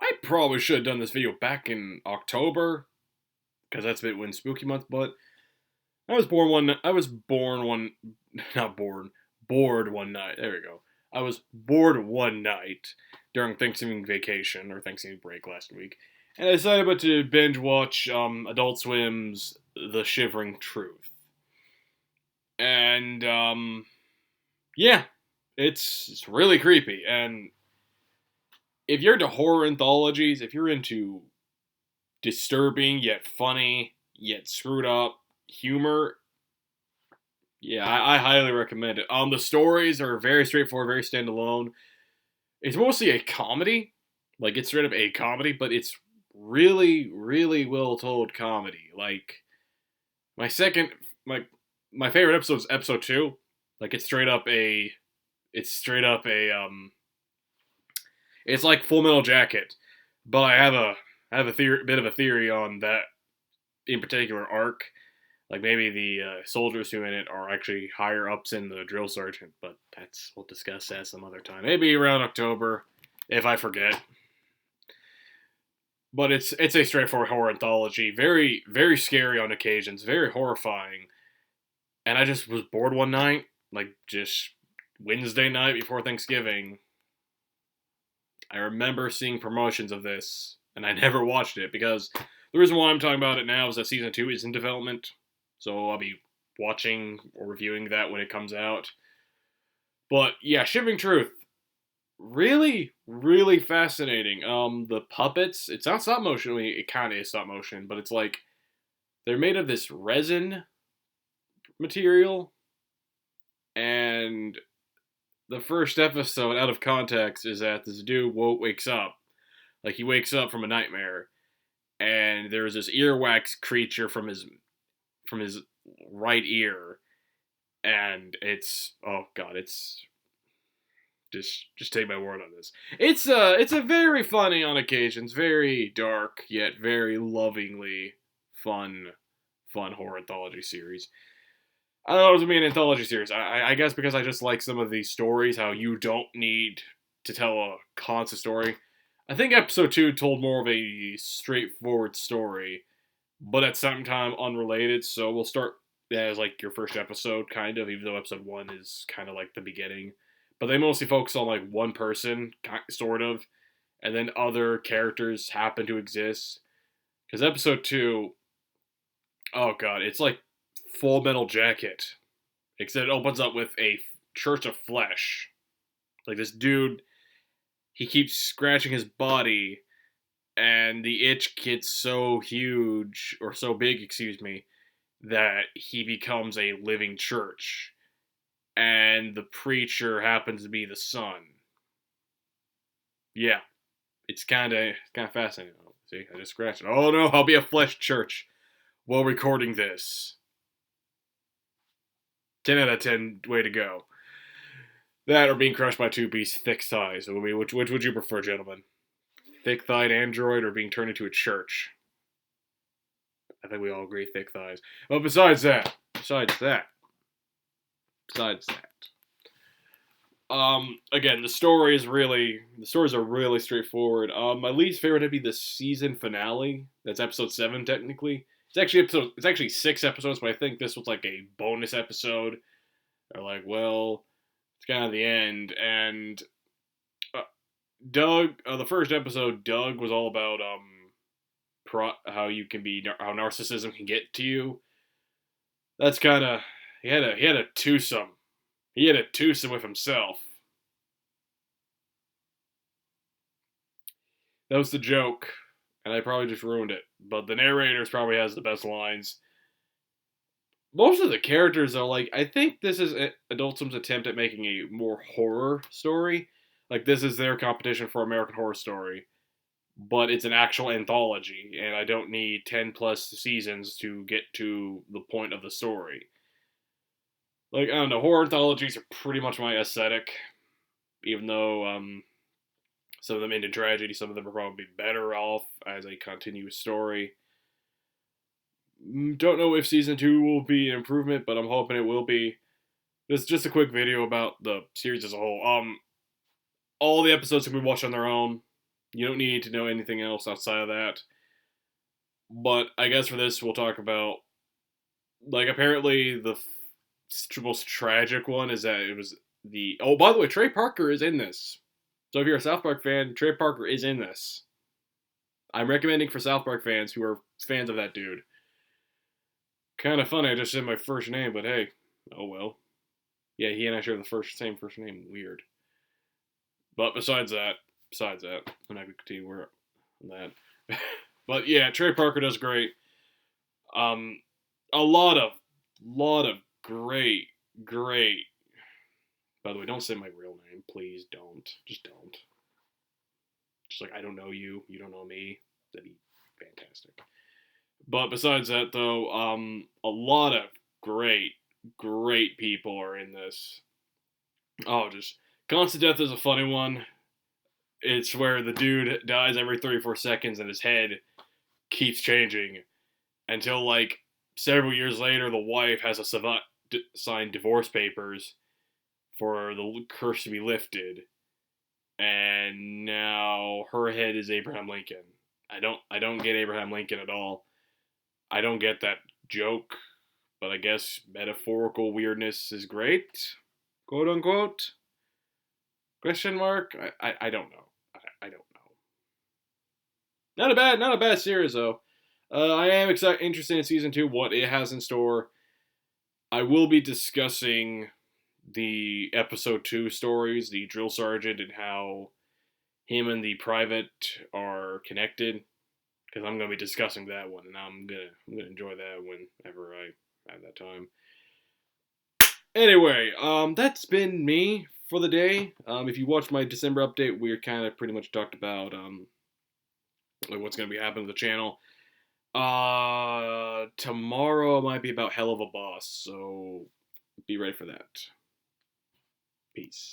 I probably should have done this video back in October, because that's a bit when spooky month, but I was born one, not born, bored one night. There we go. I was bored one night during Thanksgiving vacation, or Thanksgiving break last week, and I decided to binge watch, Adult Swim's The Shivering Truth. And, yeah, it's really creepy, and if you're into horror anthologies, if you're into disturbing yet funny yet screwed up humor, yeah, I highly recommend it. The stories are very straightforward, very standalone. It's mostly a comedy, like it's straight up a comedy, but it's really, really well told comedy. Like my second, my my favorite episode is episode two. Like it's straight up a it's like Full Metal Jacket, but I have a bit of a theory on that in particular arc. Like maybe the soldiers who in it are actually higher ups in the drill sergeant, but we'll discuss that some other time. Maybe around October, if I forget. But it's a straightforward horror anthology, very scary on occasions, very horrifying. And I just was bored one night, like just Wednesday night before Thanksgiving. I remember seeing promotions of this, and I never watched it because the reason why I'm talking about it now is that season two is in development, so I'll be watching or reviewing that when it comes out. But yeah, Shivering Truth, really, really fascinating. The puppets, it's not stop motion. I mean, it kind of is stop motion, but it's like they're made of this resin material, and the first episode, out of context, is that this dude wakes up, like he wakes up from a nightmare, and there's this earwax creature from his right ear, and it's oh god, it's just take my word on this. It's a very funny on occasions, very dark yet very lovingly fun horror anthology series. I don't know what to mean anthology series. I guess because I just like some of these stories, how you don't need to tell a constant story. I think episode two told more of a straightforward story, but at some time unrelated. So we'll start that as like your first episode, kind of, even though episode one is kind of like the beginning. But they mostly focus on like one person, sort of, and then other characters happen to exist. Because episode two, oh god, it's like Full Metal Jacket, except it opens up with a church of flesh. Like this dude, he keeps scratching his body, and the itch gets so huge, or so big, excuse me, that he becomes a living church. And the preacher happens to be the son. Yeah, it's kind of fascinating. See, I just scratched it. Oh no, I'll be a flesh church while recording this. 10 out of 10, way to go. That or being crushed by two-piece thick thighs. Which would you prefer, gentlemen? Thick-thighed android or being turned into a church? I think we all agree thick thighs. Well, besides that, again, the stories are really straightforward. My least favorite would be the season finale. That's episode 7, technically. It's actually 6 episodes, but I think this was like a bonus episode. They're like, well, it's kind of the end. And the first episode, Doug was all about how narcissism can get to you. That's kind of he had a twosome. He had a twosome with himself. That was the joke, and I probably just ruined it. But the narrator probably has the best lines. Most of the characters are like, I think this is Adult Swim's attempt at making a more horror story. Like this is their competition for American Horror Story, but it's an actual anthology, and I don't need 10 plus seasons to get to the point of the story. Like, I don't know, horror anthologies are pretty much my aesthetic, even though some of them end in tragedy, some of them are probably better off as a continuous story. Don't know if season 2 will be an improvement, but I'm hoping it will be. This is just a quick video about the series as a whole. all the episodes can be watched on their own. You don't need to know anything else outside of that. But I guess for this, we'll talk about, like, apparently the most tragic one is that it was the. Oh, by the way, Trey Parker is in this. So if you're a South Park fan, Trey Parker is in this. I'm recommending for South Park fans who are fans of that dude. Kind of funny, I just said my first name, but hey, oh well. Yeah, he and I share the same first name. Weird. But besides that, I'm not gonna continue on that. But yeah, Trey Parker does great. Um, a lot of great. By the way, don't say my real name, please. Don't. Just don't. Just like I don't know you, you don't know me. That'd be fantastic. But besides that, though, a lot of great people are in this. Oh, just Constant Death is a funny one. It's where the dude dies every 34 seconds and his head keeps changing until, like, several years later, the wife has a savant sign divorce papers for the curse to be lifted, and now her head is Abraham Lincoln. I don't get Abraham Lincoln at all. I don't get that joke, but I guess metaphorical weirdness is great, quote unquote. Question mark? I don't know. I don't know. Not a bad series though. I am interested in season 2, what it has in store. I will be discussing the episode 2 stories, the drill sergeant and how him and the private are connected. Because I'm gonna be discussing that one, and I'm gonna enjoy that whenever I have that time. Anyway, that's been me for the day. If you watched my December update, we kind of pretty much talked about like what's gonna be happening to the channel. Tomorrow might be about Hell of a Boss, so be ready for that. Peace.